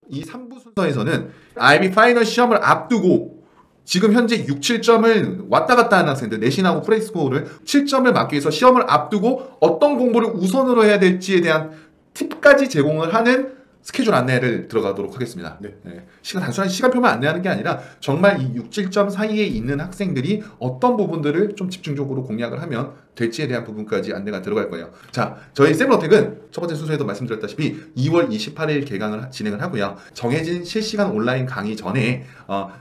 이 3부 순서에서는 IB 파이널 시험을 앞두고 지금 현재 6, 7점을 왔다 갔다 하는 학생들, 내신하고 프레스코어를 7점을 맞기 위해서 시험을 앞두고 어떤 공부를 우선으로 해야 될지에 대한 팁까지 제공을 하는 스케줄 안내를 들어가도록 하겠습니다. 네. 단순한 시간표만 안내하는 게 아니라 정말 이 6, 7점 사이에 있는 학생들이 어떤 부분들을 좀 집중적으로 공략을 하면 될지에 대한 부분까지 안내가 들어갈 거예요. 자, 저희 세븐어택은 첫 번째 순서에도 말씀드렸다시피 2월 28일 개강을 진행을 하고요. 정해진 실시간 온라인 강의 전에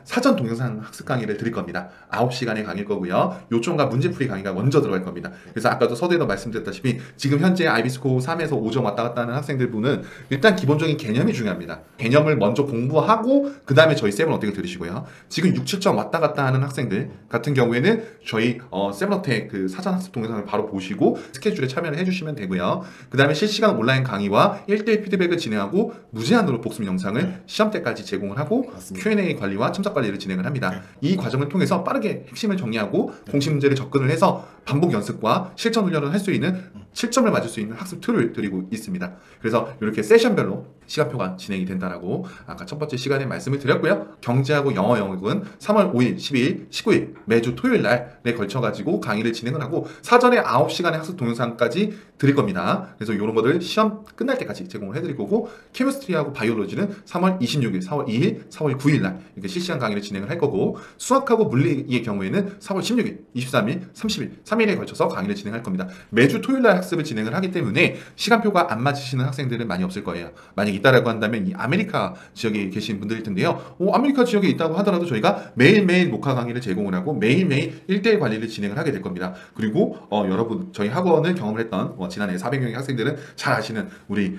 사전 동영상 학습 강의를 드릴 겁니다. 9시간의 강의일 거고요. 요점과 문제풀이 강의가 먼저 들어갈 겁니다. 그래서 아까도 서두에도 말씀드렸다시피 지금 현재 아이비스코어 3에서 5점 왔다 갔다 하는 학생들 분은 일단 기본적인 개념이 중요합니다. 개념을 먼저 공부하고 그 다음에 저희 세븐어택을 들으시고요. 지금 6, 7점 왔다 갔다 하는 학생들 같은 경우에는 저희 세븐어택 그 사전 학습 동영상을 바로 보시고 스케줄에 참여를 해주시면 되고요. 그 다음에 실시간 온라인 강의와 1대1 피드백을 진행하고 무제한으로 복습 영상을 시험 때까지 제공을 하고 맞습니다. Q&A 관리와 첨삭 관리를 진행을 합니다. 이 과정을 통해서 빠르게 핵심을 정리하고 공식 문제를 접근을 해서 반복 연습과 실전 훈련을 할 수 있는 7점을 맞을 수 있는 학습 툴을 드리고 있습니다. 그래서 이렇게 세션별로 시간표가 진행이 된다라고 아까 첫 번째 시간에 말씀을 드렸고요. 경제하고 영어 영역은 3월 5일, 12일, 19일 매주 토요일 날에 걸쳐가지고 강의를 진행을 하고 사전에 9시간의 학습 동영상까지 드릴 겁니다. 그래서 이런 것들 시험 끝날 때까지 제공을 해드릴 거고 케미스트리하고 바이올로지는 3월 26일, 4월 2일, 4월 9일 날 이렇게 실시간 강의를 진행을 할 거고 수학하고 물리의 경우에는 4월 16일, 23일, 30일, 3일에 걸쳐서 강의를 진행할 겁니다. 매주 토요일 날 학습을 진행을 하기 때문에 시간표가 안 맞으시는 학생들은 많이 없을 거예요. 만약 있다라고 한다면 이 아메리카 지역에 계신 분들일 텐데요. 아메리카 지역에 있다고 하더라도 저희가 매일매일 녹화 강의를 제공을 하고 매일매일 1대1 관리를 진행을 하게 될 겁니다. 그리고 여러분 저희 학원을 경험을 했던 지난해 400명의 학생들은 잘 아시는 우리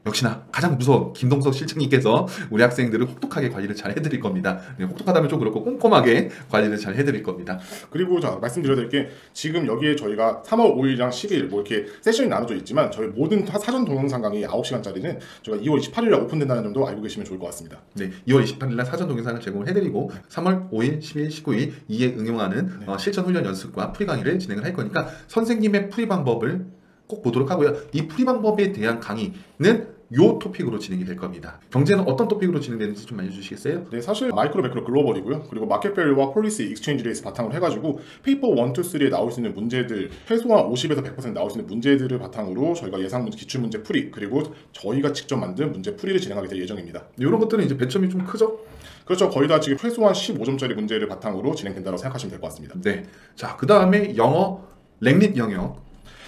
역시나 가장 무서운 김동석 실장님께서 우리 학생들을 혹독하게 관리를 잘 해드릴 겁니다. 혹독하다면 좀 그렇고 꼼꼼하게 관리를 잘 해드릴 겁니다. 그리고 자 말씀드려야 될 게 지금 여기에 저희가 3월 5일이랑 10일 뭐 이렇게 세션이 나눠져 있지만 저희 모든 사전 동영상 강의 9시간짜리는 저희가 2월 28일에 오픈된다는 점도 알고 계시면 좋을 것 같습니다. 네, 2월 28일 날 사전 동영상을 제공을 해드리고 3월 5일, 10일, 19일 이에 응용하는 실전 훈련 연습과 풀이 강의를 진행을 할 거니까 선생님의 풀이 방법을 꼭 보도록 하고요. 이 풀이 방법에 대한 강의는 요 토픽으로 진행이 될 겁니다. 경제는 어떤 토픽으로 진행되는지 좀 알려주시겠어요? 네, 사실 마이크로, 매크로, 글로벌이고요. 그리고 마켓 밸류와 폴리시, 익스체인지 레이스 바탕으로 해가지고 페이퍼 1, 2, 3에 나올 수 있는 문제들 최소한 50에서 100% 나올 수 있는 문제들을 바탕으로 저희가 예상 문제, 기출 문제 풀이 그리고 저희가 직접 만든 문제 풀이를 진행하게 될 예정입니다. 이런 것들은 이제 배점이 좀 크죠? 그렇죠. 거의 다 지금 최소한 15점짜리 문제를 바탕으로 진행된다고 생각하시면 될 것 같습니다. 네. 자, 그 다음에 영어 랭릿 영역.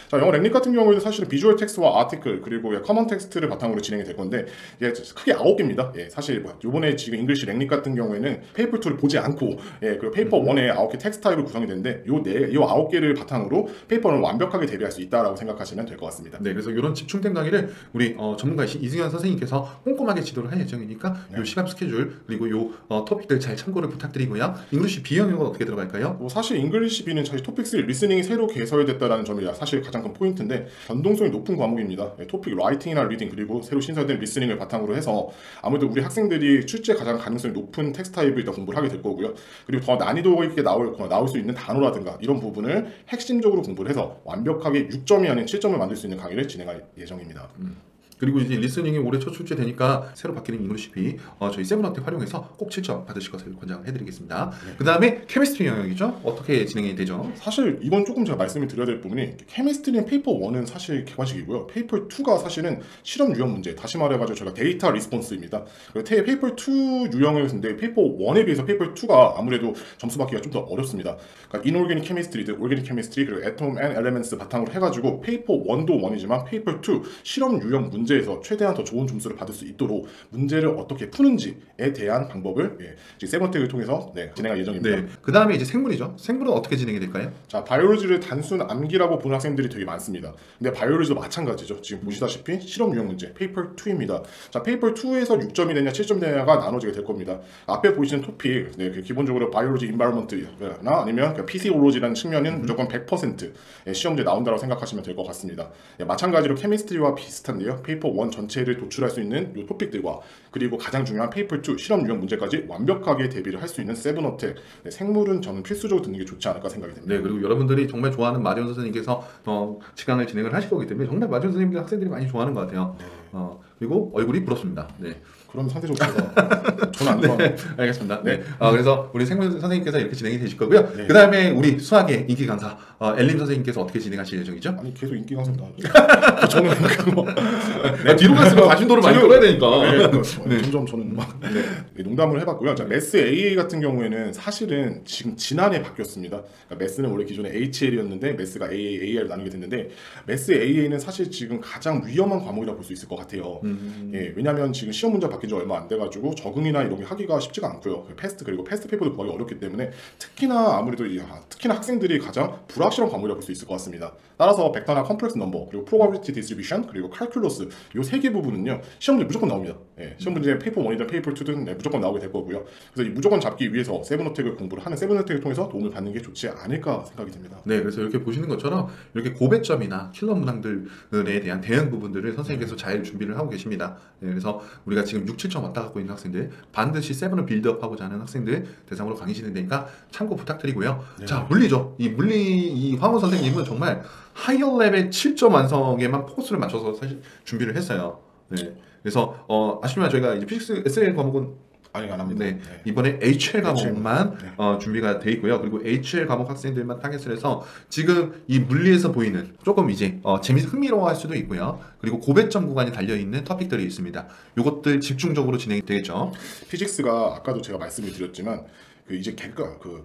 자, 영어 랭릿 같은 경우에도 사실은 비주얼 텍스트와 아티클 그리고 커먼 텍스트를 바탕으로 진행이 될 건데 이게 크게 9개입니다. 사실 요번에 지금 잉글리시 랭릿 같은 경우에는 페이퍼 2를 보지 않고 그리고 페이퍼 1에 9개 텍스트 타입으로 구성이 되는데 요 9개를 바탕으로 페이퍼를 완벽하게 대비할 수 있다라고 생각하시면 될 것 같습니다. 네, 그래서 이런 집중된 강의를 우리 전문가이신 이승현 선생님께서 꼼꼼하게 지도를 할 예정이니까 요 시간 스케줄 그리고 요 토픽들 잘 참고를 부탁드리고요. 잉글리시 B 영역은 어떻게 들어갈까요? 사실 잉글리시 B는 사실 토픽 3 리스닝이 새로 개설됐다는 점이 사실 가장 큰 포인트인데 변동성이 높은 과목입니다. 토픽 라이팅이나 리딩 그리고 새로 신설된 리스닝을 바탕으로 해서 아무래도 우리 학생들이 출제 가장 가능성이 높은 텍스트 타입을 일단 공부를 하게 될 거고요. 그리고 더 난이도 있게 나올 수 있는 단어라든가 이런 부분을 핵심적으로 공부를 해서 완벽하게 6점이 아닌 7점을 만들 수 있는 강의를 진행할 예정입니다. 그리고 이제 리스닝이 올해 첫 출제되니까 새로 바뀌는 잉글리시 B 저희 세븐어택 활용해서 꼭 7점 받으실 것을 권장을 해드리겠습니다. 그 다음에 케미스트리 영역이죠. 어떻게 진행이 되죠? 사실 이건 조금 제가 말씀을 드려야 될 부분이 케미스트리는 페이퍼 1은 사실 객관식이고요. 페이퍼 2가 사실은 실험 유형 문제 다시 말해가지고 저희가 데이터 리스폰스입니다. 페이퍼 2 유형인데 페이퍼 1에 비해서 페이퍼 2가 아무래도 점수 받기가 좀 더 어렵습니다. 그러니까 인올게닉 케미스트리들, 올게닉 케미스트리 그리고 애톰 앤 엘레멘트 바탕으로 해가지고 페이퍼 1도 1이지만 페이퍼 2 실험 유형 문제에서 최대한 더 좋은 점수를 받을 수 있도록 문제를 어떻게 푸는지에 대한 방법을 세븐어택을 통해서 진행할 예정입니다. 네. 그 다음에 이제 생물이죠. 생물은 어떻게 진행이 될까요? 자, 바이올로지를 단순 암기라고 보는 학생들이 되게 많습니다. 근데 바이올로지도 마찬가지죠. 지금 보시다시피 실험 유형 문제 페이퍼 2입니다. 자, 페이퍼 2에서 6점이 되냐 7점 되냐가 나눠지게 될 겁니다. 앞에 보이시는 토픽 기본적으로 바이올로지 인바이러먼트나 아니면 피시올로지라는 측면은 무조건 100% 시험지에 나온다고 생각하시면 될 것 같습니다. 마찬가지로 케미스트리와 비슷한데요. 페이퍼 1 전체를 도출할 수 있는 이 토픽들과 그리고 가장 중요한 페이퍼 2 실험 유형 문제까지 완벽하게 대비를 할 수 있는 세븐어택 생물은 저는 필수적으로 듣는 게 좋지 않을까 생각이 됩니다. 네, 그리고 여러분들이 정말 좋아하는 마지원 선생님께서 직강을 진행을 하실 거기 때문에 정말 마지원 선생님들 학생들이 많이 좋아하는 것 같아요. 그리고 얼굴이 부럽습니다. 네. 그럼 상대적으로 제가 저는 안 좋아하는 네, 알겠습니다. 네. 그래서 우리 생물 선생님께서 이렇게 진행이 되실 거고요. 네. 그 다음에 우리 수학의 인기 강사 엘림 선생님께서 어떻게 진행하실 예정이죠? 아니 계속 인기 강사입니다. 저는 그거 뒤로 갈수록 자신도를 많이 끌어야 되니까. 네, 점점 저는 막 농담을 해봤고요. 자, 메스 AA 같은 경우에는 사실은 지금 지난해 바뀌었습니다. 그러니까 메스는 원래 기존에 HL이었는데 메스가 AA, AR 나누게 됐는데 메스 AA는 사실 지금 가장 위험한 과목이라 볼 수 있을 것 같아요. 예, 왜냐하면 지금 시험 문제 바뀐 지 얼마 안 돼가지고 적응이나 이런 게 하기가 쉽지가 않고요. 패스트 그리고 패스트 페이퍼도 구하기 어렵기 때문에 특히나 아무래도 특히나 학생들이 가장 불확실한 과목이라 볼 수 있을 것 같습니다. 따라서 벡터나 컴플렉스 넘버 그리고 프로바빌리티 디스트리뷰션 그리고 칼큘러스 요 세 개 부분은요 시험 문제 무조건 나옵니다. 예, 시험 문제 페이퍼 1이든 페이퍼 2든 무조건 나오게 될 거고요. 그래서 이 무조건 잡기 위해서 세븐어택을 공부를 하는 세븐어택을 통해서 도움을 받는 게 좋지 않을까 생각이 듭니다. 네, 그래서 이렇게 보시는 것처럼 이렇게 고배점이나 킬러 문항들에 대한 대응 부분들을 선생님께서 잘 준비를 하고 계십니다. 네, 그래서 우리가 지금 6, 7점 왔다 갖고 있는 학생들 반드시 세븐을 빌드업하고자 하는 학생들 대상으로 강의 진행되니까 참고 부탁드리고요. 네. 자, 물리죠. 이 황원 선생님은 정말 하이어 레벨 7점 완성에만 포커스를 맞춰서 사실 준비를 했어요. 네, 그래서 아쉽지만 저희가 이제 피직스 SL 과목은 아니 안 합니다. 네, 이번에 HL 과목만 네. 준비가 돼 있고요. 그리고 HL 과목 학생들만 타겟을 해서 지금 이 물리에서 보이는 조금 이제 흥미로워할 수도 있고요. 그리고 고배점 구간이 달려 있는 토픽들이 있습니다. 이것들 집중적으로 진행이 되겠죠. 피직스가 아까도 제가 말씀을 드렸지만 이제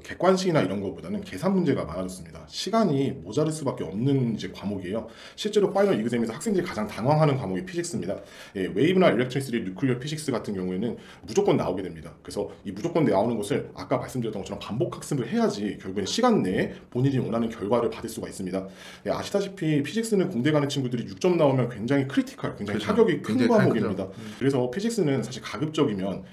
객관식이나 이런 것보다는 계산 문제가 많아졌습니다. 시간이 모자랄 수밖에 없는 이제 과목이에요. 실제로 파이널 이그잼에서 학생들이 가장 당황하는 과목이 피직스입니다. 예, 웨이브나 일렉트리시티, 뉴클리어 피직스 같은 경우에는 무조건 나오게 됩니다. 그래서 이 무조건 나오는 것을 아까 말씀드렸던 것처럼 반복 학습을 해야지 결국엔 시간 내에 본인이 원하는 결과를 받을 수가 있습니다. 예, 아시다시피 피직스는 공대 가는 친구들이 6점 나오면 굉장히 크리티컬, 굉장히 그렇죠. 타격이 큰 과목입니다. 그래서 피직스는 사실 가급적이면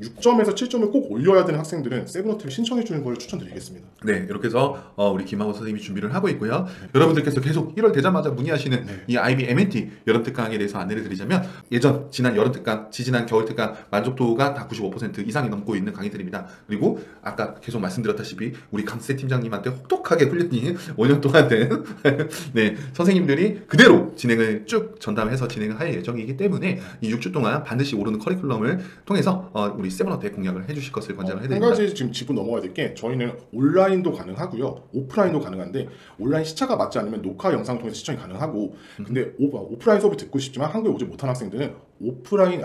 6점에서 7점을 꼭 올려야 되는 학생들은 세븐어택을 신청해 주는 걸 추천드리겠습니다. 네, 이렇게 해서 우리 김하고 선생님이 준비를 하고 있고요. 여러분들께서 계속 1월 되자마자 문의하시는 이 IB M&T 여름 특강에 대해서 안내를 드리자면 지난 여름 특강, 지난 겨울 특강 만족도가 다 95% 이상이 넘고 있는 강의들입니다. 그리고 아까 계속 말씀드렸다시피 우리 강세 팀장님한테 혹독하게 훈련이 5년 동안 된 네, 선생님들이 그대로 진행을 쭉 전담해서 진행을 할 예정이기 때문에 이 6주 동안 반드시 오르는 커리큘럼을 통해서 우리 세븐어택 공략을 해주실 것을 권장을 해드립니다. 한 가지 지금 짚고 넘어가야 될 게 저희는 온라인도 가능하고요, 오프라인도 가능한데 온라인 시차가 맞지 않으면 녹화 영상 통해서 시청이 가능하고 근데 오프라인 수업을 듣고 싶지만 한국에 오지 못한 학생들은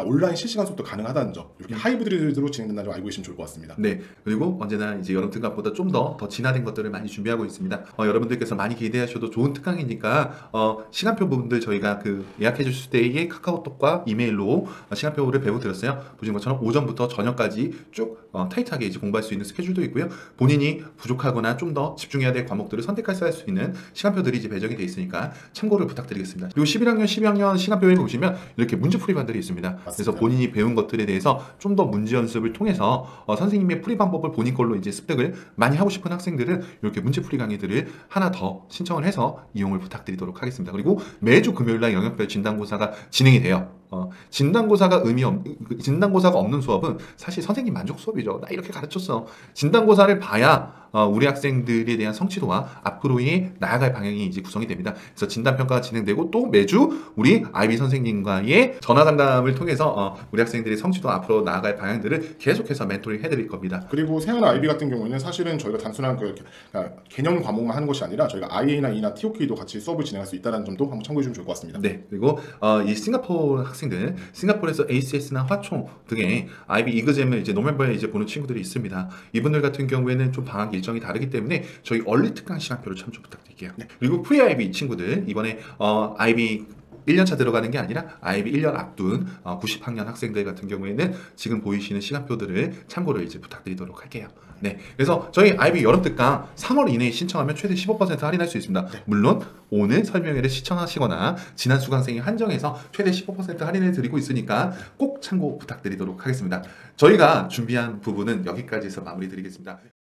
온라인 실시간 수업도 가능하다는 점 이렇게 하이브리드로 진행된다는 점 알고 계시면 좋을 것 같습니다. 네, 그리고 언제나 이제 여름 특강보다 좀 더 진화된 것들을 많이 준비하고 있습니다. 여러분들께서 많이 기대하셔도 좋은 특강이니까 시간표 부분들 저희가 예약해 주실 때의 카카오톡과 이메일로 시간표를 배부드렸어요. 보시는 것처럼 오전부터 저녁까지 쭉 타이트하게 이제 공부할 수 있는 스케줄도 있고요. 본인이 부족하거나 좀 더 집중해야 될 과목들을 선택할 수 있는 시간표들이 이제 배정이 되어 있으니까 참고를 부탁드리겠습니다. 그리고 11학년, 12학년 시간표에 보시면 이렇게 문제 풀이 반들이 있습니다. 맞습니다. 그래서 본인이 배운 것들에 대해서 좀 더 문제 연습을 통해서 선생님의 풀이 방법을 본인 걸로 이제 습득을 많이 하고 싶은 학생들은 이렇게 문제 풀이 강의들을 하나 더 신청을 해서 이용을 부탁드리도록 하겠습니다. 그리고 매주 금요일날 영역별 진단고사가 진행이 돼요. 진단고사가 진단고사가 없는 수업은 사실 선생님 만족 수업이죠. 나 이렇게 가르쳤어. 진단고사를 봐야 우리 학생들에 대한 성취도와 앞으로의 나아갈 방향이 이제 구성이 됩니다. 그래서 진단평가가 진행되고 또 매주 우리 IB 선생님과의 전화 상담을 통해서 우리 학생들의 성취도 앞으로 나아갈 방향들을 계속해서 멘토링 해드릴 겁니다. 그리고 세안 IB 같은 경우에는 사실은 저희가 단순한 개념 과목만 하는 것이 아니라 저희가 IA나 E나 TOK도 같이 수업을 진행할 수 있다는 점도 한번 참고해 주시면 좋을 것 같습니다. 네, 그리고 이 싱가포르 학생들, 싱가포르에서 ACS나 화총 등의 IB 이그잼을 이제 노멤버에 이제 보는 친구들이 있습니다. 이분들 같은 경우에는 좀 방학 일정이 다르기 때문에 저희 얼리 특강 시간표를 참조 부탁드릴게요. 네. 그리고 프리-IB 친구들 이번에 IB 1년차 들어가는 게 아니라 IB 1년 앞둔 90학년 학생들 같은 경우에는 지금 보이시는 시간표들을 참고를 이제 부탁드리도록 할게요. 네, 그래서 저희 IB 여름 특강 3월 이내에 신청하면 최대 15% 할인할 수 있습니다. 물론 오늘 설명회를 시청하시거나 지난 수강생이 한정해서 최대 15% 할인을 드리고 있으니까 꼭 참고 부탁드리도록 하겠습니다. 저희가 준비한 부분은 여기까지 해서 마무리 드리겠습니다.